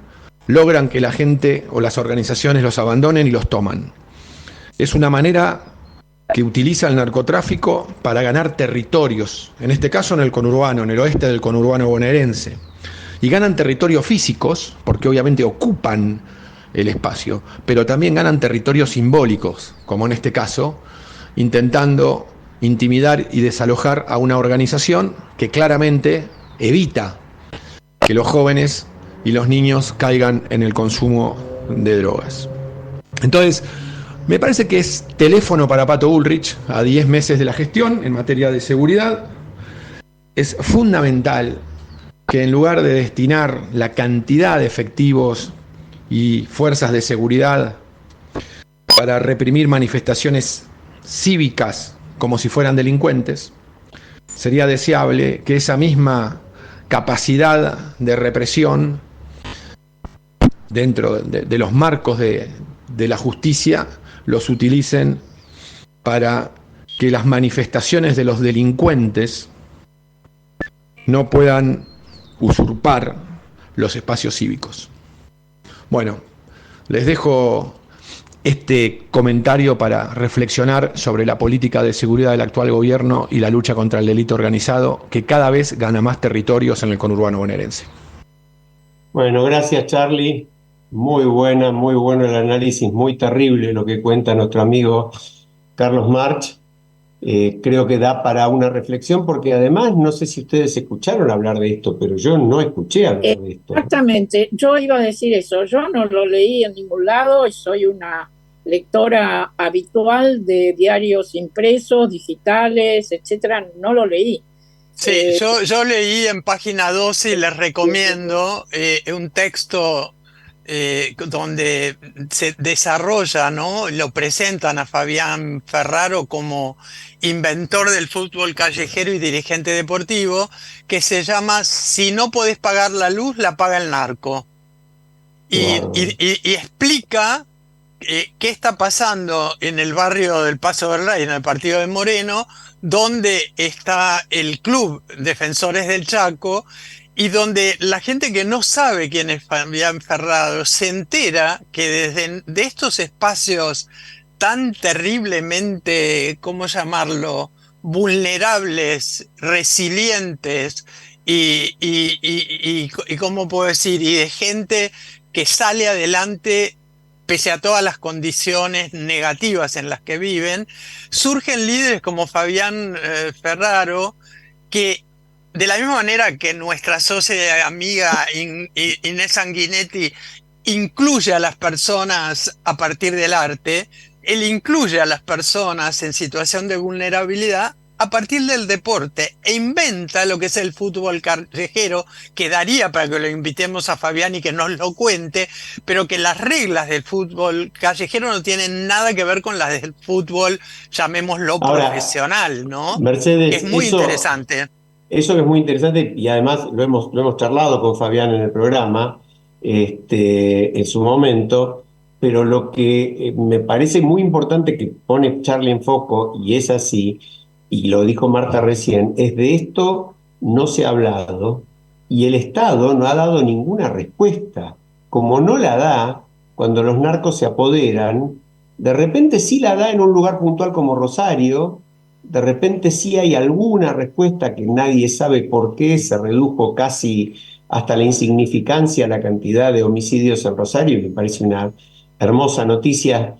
S6: logran que la gente o las organizaciones los abandonen y los toman. Es una manera que utiliza el narcotráfico para ganar territorios, en este caso en el conurbano, en el oeste del conurbano bonaerense. Y ganan territorios físicos, porque obviamente ocupan el espacio, pero también ganan territorios simbólicos, como en este caso, intentando intimidar y desalojar a una organización que claramente evita que los jóvenes y los niños caigan en el consumo de drogas. Entonces, Me parece que es teléfono para Pato Bullrich a 10 meses de la gestión en materia de seguridad. Es fundamental que en lugar de destinar la cantidad de efectivos y fuerzas de seguridad para reprimir manifestaciones cívicas como si fueran delincuentes, sería deseable que esa misma capacidad de represión dentro de los marcos de la justicia los utilicen para que las manifestaciones de los delincuentes no puedan usurpar los espacios cívicos. Bueno, les dejo este comentario para reflexionar sobre la política de seguridad del actual gobierno y la lucha contra el delito organizado, que cada vez gana más territorios en el conurbano bonaerense.
S3: Bueno, gracias Charlie. Muy bueno el análisis, muy terrible lo que cuenta nuestro amigo Carlos March. Creo que da para una reflexión, porque además, no sé si ustedes escucharon hablar de esto, pero yo no escuché hablar de esto.
S2: Exactamente, yo iba a decir eso, yo no lo leí en ningún lado y soy una lectora habitual de diarios impresos, digitales, etcétera, no lo leí.
S5: Sí, yo leí en página 12 y les recomiendo un texto donde se desarrolla, ¿no? Lo presentan a Fabián Ferraro como inventor del fútbol callejero y dirigente deportivo, que se llama Si no podés pagar la luz, la paga el narco. Y explica qué está pasando en el barrio del Paso del Rey, en el partido de Moreno, donde está el club Defensores del Chaco, y donde la gente que no sabe quién es Fabián Ferraro se entera que desde de estos espacios tan terriblemente, ¿cómo llamarlo?, vulnerables, resilientes y ¿cómo puedo decir?, y de gente que sale adelante pese a todas las condiciones negativas en las que viven, surgen líderes como Fabián Ferraro, que de la misma manera que nuestra socia amiga Inés Sanguinetti incluye a las personas a partir del arte, él incluye a las personas en situación de vulnerabilidad a partir del deporte e inventa lo que es el fútbol callejero, que daría para que lo invitemos a Fabián y que nos lo cuente, pero que las reglas del fútbol callejero no tienen nada que ver con las del fútbol, llamémoslo ahora, profesional, ¿no?
S3: Mercedes,
S5: que es muy interesante.
S3: Eso que es muy interesante, y además lo hemos charlado con Fabián en el programa, en su momento, pero lo que me parece muy importante que pone Charlie en foco, y es así, y lo dijo Marta recién, es de esto no se ha hablado, y el Estado no ha dado ninguna respuesta. Como no la da, cuando los narcos se apoderan, de repente sí la da en un lugar puntual como Rosario, de repente sí hay alguna respuesta que nadie sabe por qué, se redujo casi hasta la insignificancia la cantidad de homicidios en Rosario, y me parece una hermosa noticia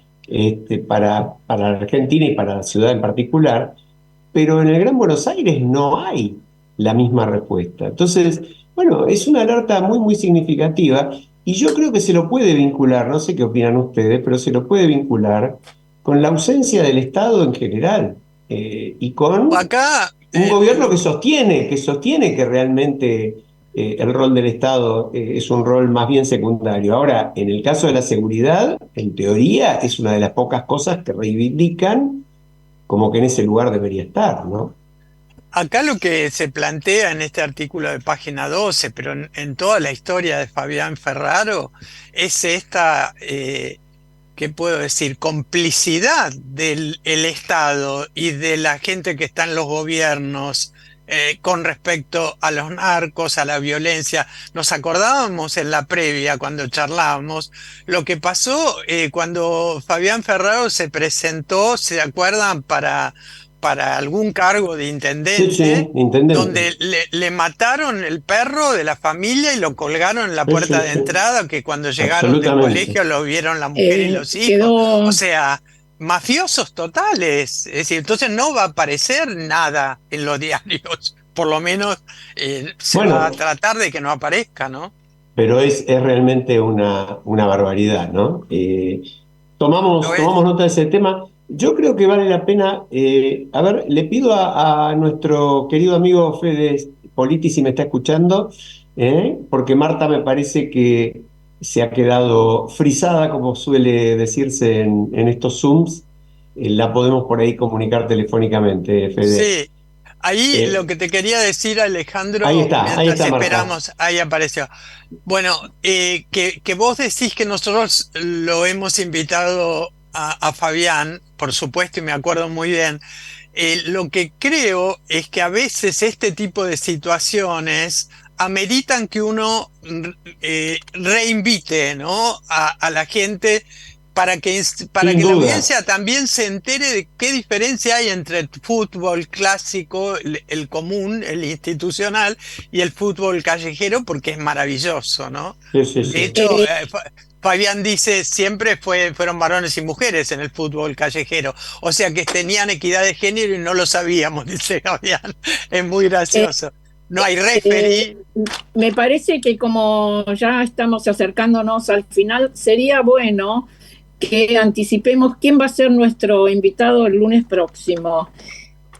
S3: para Argentina y para la ciudad en particular, pero en el Gran Buenos Aires no hay la misma respuesta. Entonces, bueno, es una alerta muy significativa, y yo creo que se lo puede vincular, no sé qué opinan ustedes, pero se lo puede vincular con la ausencia del Estado en general. Y con un gobierno que sostiene que realmente el rol del Estado es un rol más bien secundario. Ahora, en el caso de la seguridad, en teoría, es una de las pocas cosas que reivindican como que en ese lugar debería estar, ¿no?
S5: Acá lo que se plantea en este artículo de página 12, pero en toda la historia de Fabián Ferraro, es esta... ¿qué puedo decir?, complicidad del Estado y de la gente que está en los gobiernos con respecto a los narcos, a la violencia. Nos acordábamos en la previa, cuando charlábamos, lo que pasó cuando Fabián Ferraro se presentó, ¿se acuerdan?, para algún cargo de intendente,
S3: intendente,
S5: donde le mataron el perro de la familia y lo colgaron en la puerta de entrada, que cuando llegaron del colegio lo vieron la mujer y los hijos. O sea, mafiosos totales. Es decir, entonces no va a aparecer nada en los diarios. Por lo menos se va a tratar de que no aparezca, ¿no?
S3: Pero es realmente una barbaridad, ¿no? Tomamos nota de ese tema. Yo creo que vale la pena, a ver, le pido a nuestro querido amigo Fede Politi si me está escuchando, porque Marta me parece que se ha quedado frisada, como suele decirse en estos Zooms. La podemos por ahí comunicar telefónicamente, Fede.
S5: Sí, ahí lo que te quería decir, Alejandro,
S3: Ahí
S5: mientras
S3: está Marta.
S5: esperamos, ahí apareció. Bueno, que vos decís que nosotros lo hemos invitado a Fabián, por supuesto, y me acuerdo muy bien. Lo que creo es que a veces este tipo de situaciones ameritan que uno reinvite, ¿no? a la gente para
S3: Sin
S5: que la
S3: duda.
S5: audiencia también se entere de qué diferencia hay entre el fútbol clásico, el común, el institucional, y el fútbol callejero, porque es maravilloso, ¿no?
S3: Sí, sí,
S5: De
S3: sí.
S5: hecho, Fabián dice, siempre fueron varones y mujeres en el fútbol callejero, o sea que tenían equidad de género y no lo sabíamos, dice Fabián. Es muy
S2: Eh,
S5: gracioso. No hay
S2: eh,
S5: referee.
S2: Me parece que como ya estamos acercándonos al final, sería bueno que anticipemos quién va a ser nuestro invitado el lunes próximo.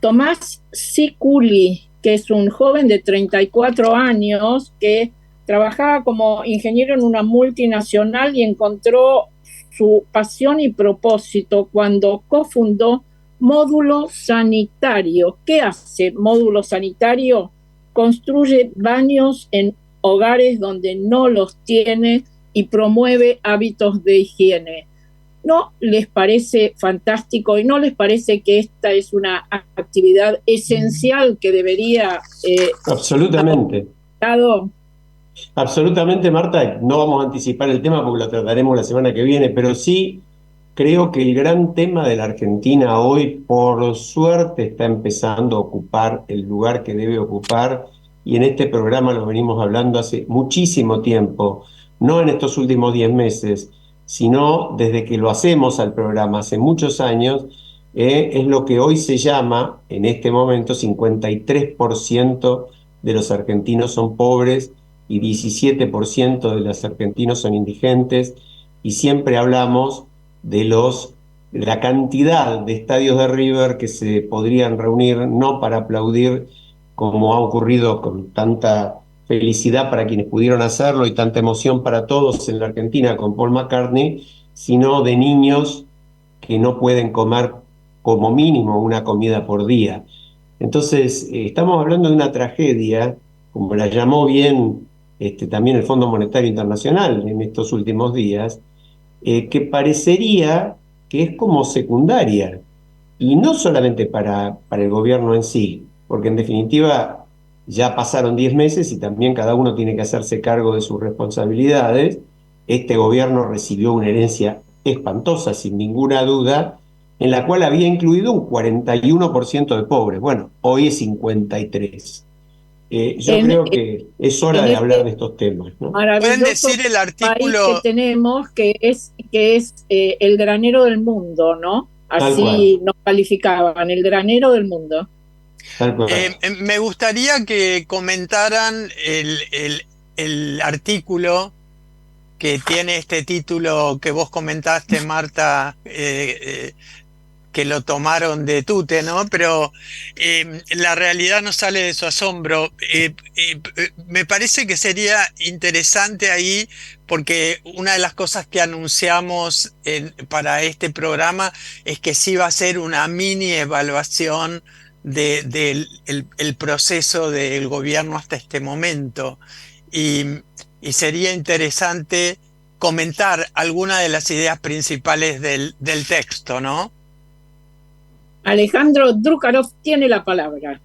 S2: Tomás Siculi, que es un joven de 34 años que trabajaba como ingeniero en una multinacional y encontró su pasión y propósito cuando cofundó Módulo Sanitario. ¿Qué hace Módulo Sanitario? Construye baños en hogares donde no los tiene y promueve hábitos de higiene. ¿No les parece fantástico y no les parece que esta es una actividad esencial que debería
S3: Absolutamente.
S2: dado?
S3: Absolutamente, Marta. No vamos a anticipar el tema porque lo trataremos la semana que viene, pero sí creo que el gran tema de la Argentina hoy, por suerte, está empezando a ocupar el lugar que debe ocupar, y en este programa lo venimos hablando hace muchísimo tiempo, no en estos últimos 10 meses, sino desde que lo hacemos al programa hace muchos años. Es lo que hoy se llama, en este momento, 53% de los argentinos son pobres y 17% de los argentinos son indigentes, y siempre hablamos de la cantidad de estadios de River que se podrían reunir, no para aplaudir como ha ocurrido con tanta felicidad para quienes pudieron hacerlo y tanta emoción para todos en la Argentina con Paul McCartney, sino de niños que no pueden comer como mínimo una comida por día. Entonces, estamos hablando de una tragedia, como la llamó bien también el Fondo Monetario Internacional en estos últimos días, que parecería que es como secundaria, y no solamente para el gobierno en sí, porque en definitiva ya pasaron 10 meses y también cada uno tiene que hacerse cargo de sus responsabilidades. Este gobierno recibió una herencia espantosa, sin ninguna duda, en la cual había incluido un 41% de pobres. Bueno, hoy es 53%. Yo
S2: En,
S3: creo que es hora
S2: en
S3: de hablar
S2: este
S3: de estos temas, ¿no?
S5: ¿Pueden
S2: maravilloso
S5: decir el
S2: país que
S5: artículo?
S2: tenemos, que es el granero del mundo, ¿no?
S3: Tal cual,
S2: Así nos calificaban, el granero del mundo.
S3: tal cual.
S5: Me gustaría que comentaran el artículo que tiene este título que vos comentaste, Marta, que lo tomaron de tute, ¿no? Pero la realidad no sale de su asombro. Me parece que sería interesante ahí, porque una de las cosas que anunciamos para este programa es que sí va a ser una mini evaluación del el proceso del gobierno hasta este momento. Y, y sería interesante comentar algunas de las ideas principales del texto, ¿no?
S2: Alejandro Drukarov tiene la palabra.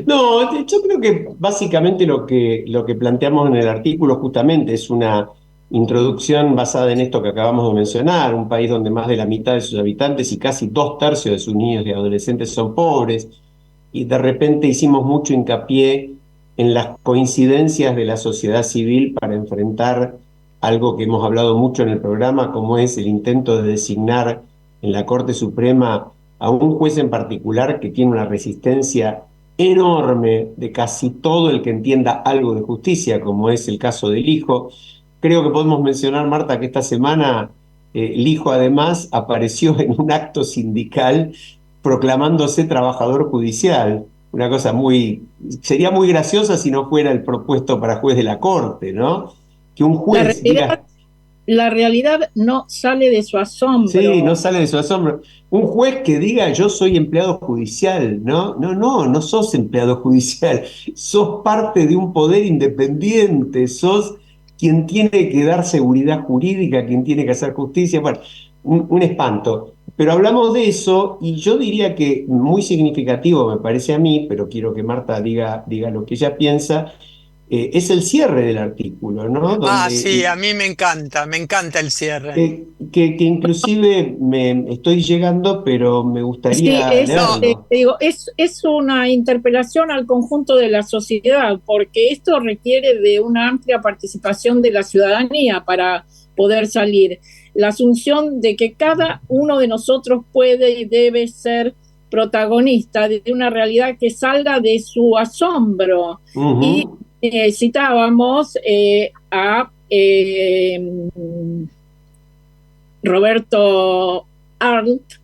S3: No, yo creo que básicamente lo que planteamos en el artículo justamente es una introducción basada en esto que acabamos de mencionar, un país donde más de la mitad de sus habitantes y casi 2/3 de sus niños y adolescentes son pobres, y de repente hicimos mucho hincapié en las coincidencias de la sociedad civil para enfrentar algo que hemos hablado mucho en el programa, como es el intento de designar en la Corte Suprema a un juez en particular que tiene una resistencia enorme de casi todo el que entienda algo de justicia, como es el caso del hijo. Creo que podemos mencionar, Marta, que esta semana el hijo además apareció en un acto sindical proclamándose trabajador judicial. Una cosa sería muy graciosa si no fuera el propuesto para juez de la corte, ¿no? Que un juez diga...
S2: La realidad no sale de su asombro.
S3: Sí, no sale de su asombro. Un juez que diga yo soy empleado judicial, ¿no? No sos empleado judicial, sos parte de un poder independiente, sos quien tiene que dar seguridad jurídica, quien tiene que hacer justicia, bueno, un espanto. Pero hablamos de eso y yo diría que muy significativo me parece a mí, pero quiero que Marta diga lo que ella piensa, es el cierre del artículo, ¿no?
S5: Sí, a mí me encanta el cierre.
S3: Que inclusive me estoy llegando, pero me gustaría leerlo.
S2: Digo, es una interpelación al conjunto de la sociedad, porque esto requiere de una amplia participación de la ciudadanía para poder salir. La asunción de que cada uno de nosotros puede y debe ser protagonista de una realidad que salga de su asombro. Y citábamos a Roberto Arlt,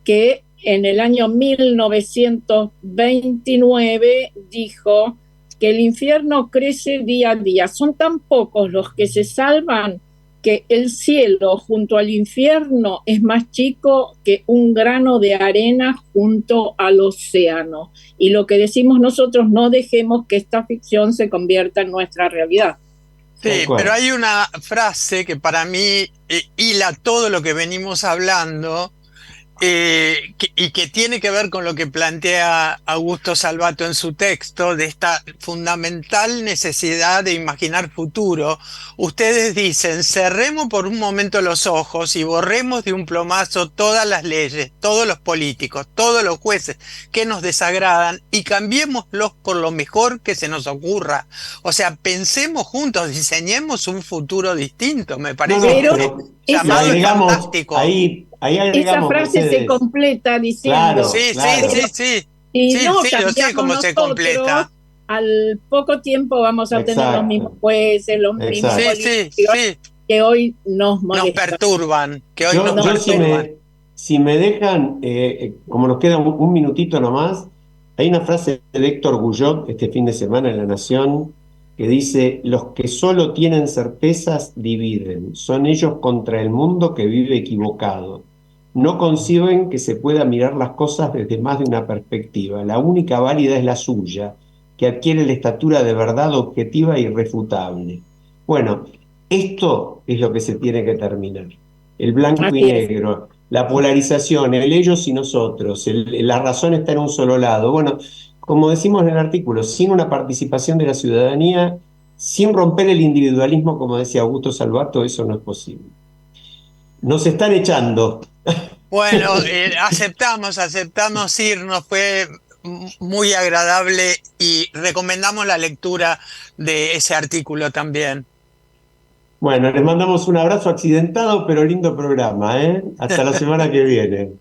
S2: que en el año 1929 dijo que el infierno crece día a día. Son tan pocos los que se salvan que el cielo junto al infierno es más chico que un grano de arena junto al océano. Y lo que decimos nosotros, no dejemos que esta ficción se convierta en nuestra realidad.
S5: Sí, pero hay una frase que para mí hila todo lo que venimos hablando, y que tiene que ver con lo que plantea Augusto Salvato en su texto, de esta fundamental necesidad de imaginar futuro. Ustedes dicen, cerremos por un momento los ojos y borremos de un plumazo todas las leyes, todos los políticos, todos los jueces que nos desagradan y cambiémoslos por lo mejor que se nos ocurra. O sea, pensemos juntos, diseñemos un futuro distinto, me parece.
S2: Llamado
S5: fantástico.
S2: Esa frase Mercedes se completa diciendo.
S5: Claro, sí. Yo sé cómo se completa.
S2: Al poco tiempo vamos a tener los mismos jueces, los mismos políticos que hoy nos molestan.
S5: Nos perturban.
S3: Si me dejan, como nos queda un minutito nomás, hay una frase de Héctor Guyot este fin de semana en La Nación que dice: los que solo tienen certezas dividen, son ellos contra el mundo que vive equivocado. No conciben que se pueda mirar las cosas desde más de una perspectiva. La única válida es la suya, que adquiere la estatura de verdad objetiva e irrefutable. Bueno, esto es lo que se tiene que terminar. El blanco y negro, la polarización, el ellos y nosotros, la razón está en un solo lado. Bueno, como decimos en el artículo, sin una participación de la ciudadanía, sin romper el individualismo, como decía Augusto Salvato, eso no es posible. Nos están echando.
S5: Bueno, aceptamos irnos, fue muy agradable y recomendamos la lectura de ese artículo también.
S3: Bueno, les mandamos un abrazo accidentado, pero lindo programa, ¿eh? Hasta la semana que viene.